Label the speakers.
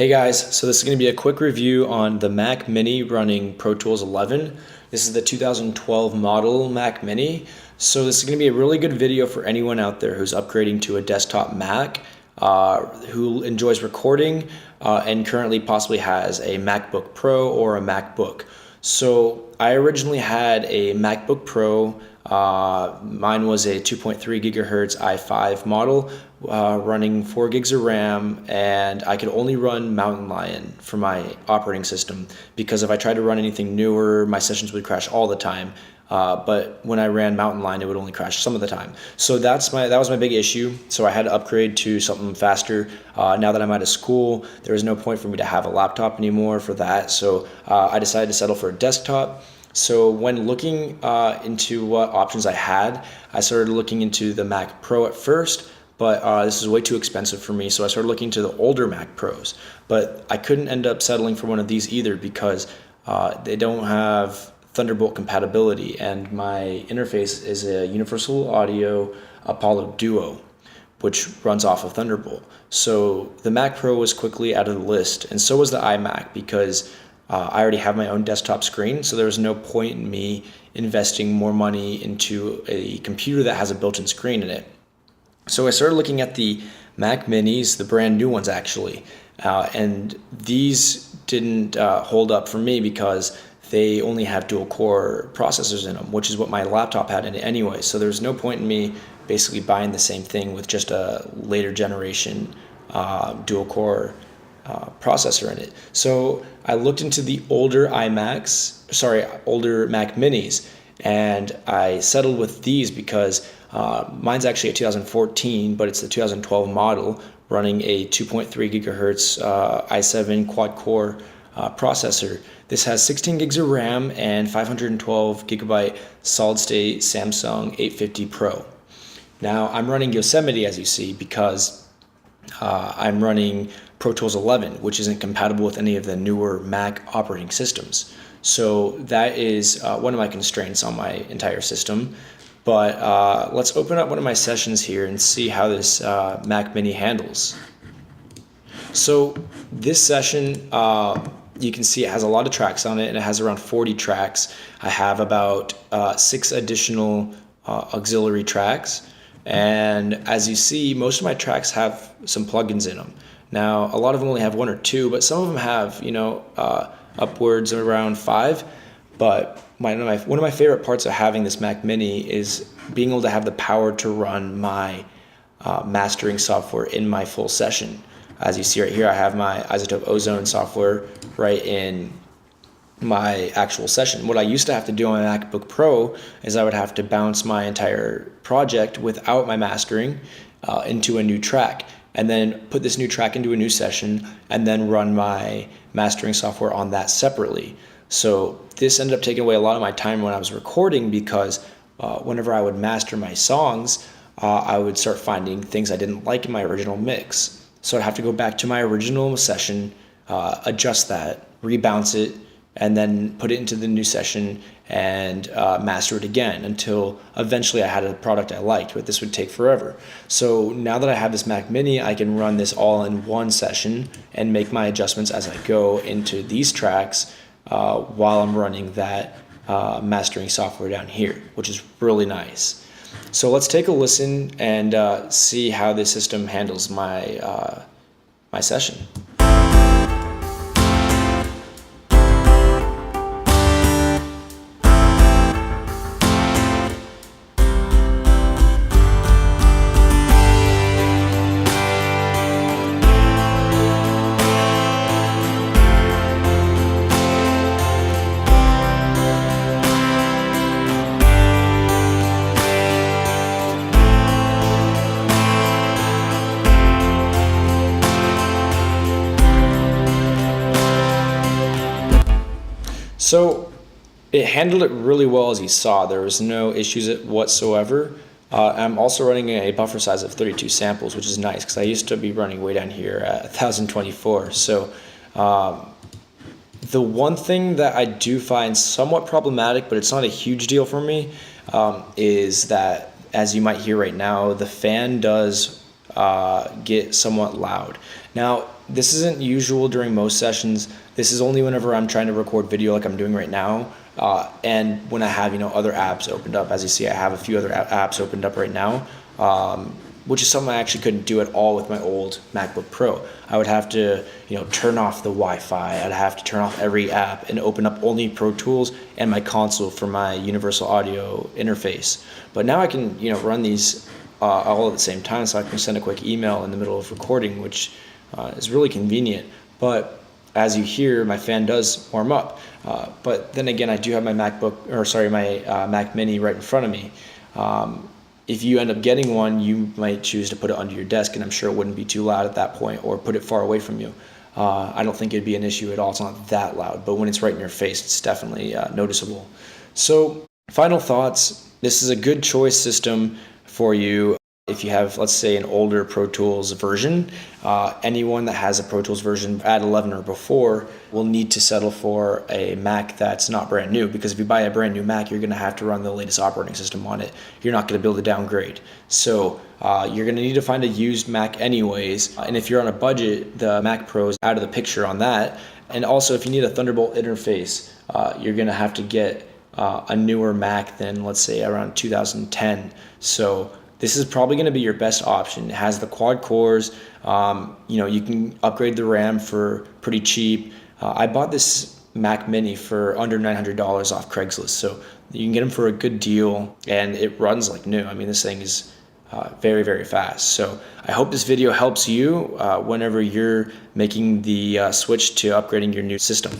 Speaker 1: Hey guys, so this is going to be a quick review on the Mac Mini running Pro Tools 11. This is the 2012 model Mac Mini. So this is going to be a really good video for anyone out there who's upgrading to a desktop Mac, who enjoys recording, and currently possibly has a MacBook Pro or a MacBook. So I originally had a MacBook Pro. Mine was a 2.3 gigahertz i5 model, running 4 gigs of RAM, and I could only run Mountain Lion for my operating system because if I tried to run anything newer, my sessions would crash all the time. But when I ran Mountain Lion, it would only crash some of the time. So that was my big issue. So I had to upgrade to something faster. Now that I'm out of school, there was no point for me to have a laptop anymore for that. So I decided to settle for a desktop. So when looking into what options I had, I started looking into the Mac Pro at first, but this is way too expensive for me. So I started looking into the older Mac Pros, but I couldn't end up settling for one of these either because they don't have Thunderbolt compatibility, and my interface is a Universal Audio Apollo Duo, which runs off of Thunderbolt. So the Mac Pro was quickly out of the list, and so was the iMac because I already have my own desktop screen, so there was no point in me investing more money into a computer that has a built-in screen in it. So I started looking at the Mac Minis, the brand new ones actually, and these didn't hold up for me because they only have dual-core processors in them, which is what my laptop had in it anyway. So there's no point in me basically buying the same thing with just a later generation dual-core processor in it. So I looked into the older older Mac Minis, and I settled with these because mine's actually a 2014, but it's the 2012 model running a 2.3 gigahertz i7 quad-core processor. This has 16 gigs of RAM and 512 gigabyte solid-state Samsung 850 Pro. Now I'm running Yosemite, as you see, because I'm running Pro Tools 11, which isn't compatible with any of the newer Mac operating systems. So that is one of my constraints on my entire system. But let's open up one of my sessions here and see how this Mac Mini handles. So this session, you can see it has a lot of tracks on it, and it has around 40 tracks. I have about 6 additional auxiliary tracks. And as you see, most of my tracks have some plugins in them. Now, a lot of them only have 1 or 2, but some of them have, upwards of around 5. But one of my favorite parts of having this Mac Mini is being able to have the power to run my mastering software in my full session. As you see right here, I have my iZotope Ozone software right in my actual session. What I used to have to do on my MacBook Pro is I would have to bounce my entire project without my mastering into a new track, and then put this new track into a new session, and then run my mastering software on that separately. So this ended up taking away a lot of my time when I was recording because whenever I would master my songs, I would start finding things I didn't like in my original mix. So I'd have to go back to my original session, adjust that, rebounce it, and then put it into the new session and master it again until eventually I had a product I liked, but this would take forever. So now that I have this Mac Mini, I can run this all in one session and make my adjustments as I go into these tracks while I'm running that mastering software down here, which is really nice. So let's take a listen and see how this system handles my my session. So it handled it really well, as you saw. There was no issues whatsoever. I'm also running a buffer size of 32 samples, which is nice because I used to be running way down here at 1024. So the one thing that I do find somewhat problematic, but it's not a huge deal for me, is that, as you might hear right now, the fan does get somewhat loud. Now, This isn't usual during most sessions. This is only whenever I'm trying to record video like I'm doing right now, and when I have other apps opened up. As you see, I have a few other apps opened up right now, which is something I actually couldn't do at all with my old MacBook Pro. I would have to turn off the Wi-Fi. I'd have to turn off every app and open up only Pro Tools and my console for my universal audio interface. But now I can run these all at the same time, so I can send a quick email in the middle of recording, which is really convenient. But as you hear, my fan does warm up. But then again, I do have my Mac Mini right in front of me. If you end up getting one, you might choose to put it under your desk, and I'm sure it wouldn't be too loud at that point, or put it far away from you. I don't think it'd be an issue at all. It's not that loud, but when it's right in your face, it's definitely noticeable. So, final thoughts. This is a good choice system for you. If you have, let's say, an older Pro Tools version, anyone that has a Pro Tools version at 11 or before will need to settle for a Mac that's not brand new, because if you buy a brand new Mac, you're going to have to run the latest operating system on it. You're not going to be able to downgrade. So you're going to need to find a used Mac anyways. And if you're on a budget, the Mac Pro is out of the picture on that. And also, if you need a Thunderbolt interface, you're going to have to get a newer Mac than, let's say, around 2010. So this is probably going to be your best option. It has the quad cores. You can upgrade the RAM for pretty cheap. I bought this Mac Mini for under $900 off Craigslist, so you can get them for a good deal, and it runs like new. I mean, this thing is very, very fast. So I hope this video helps you whenever you're making the switch to upgrading your new system.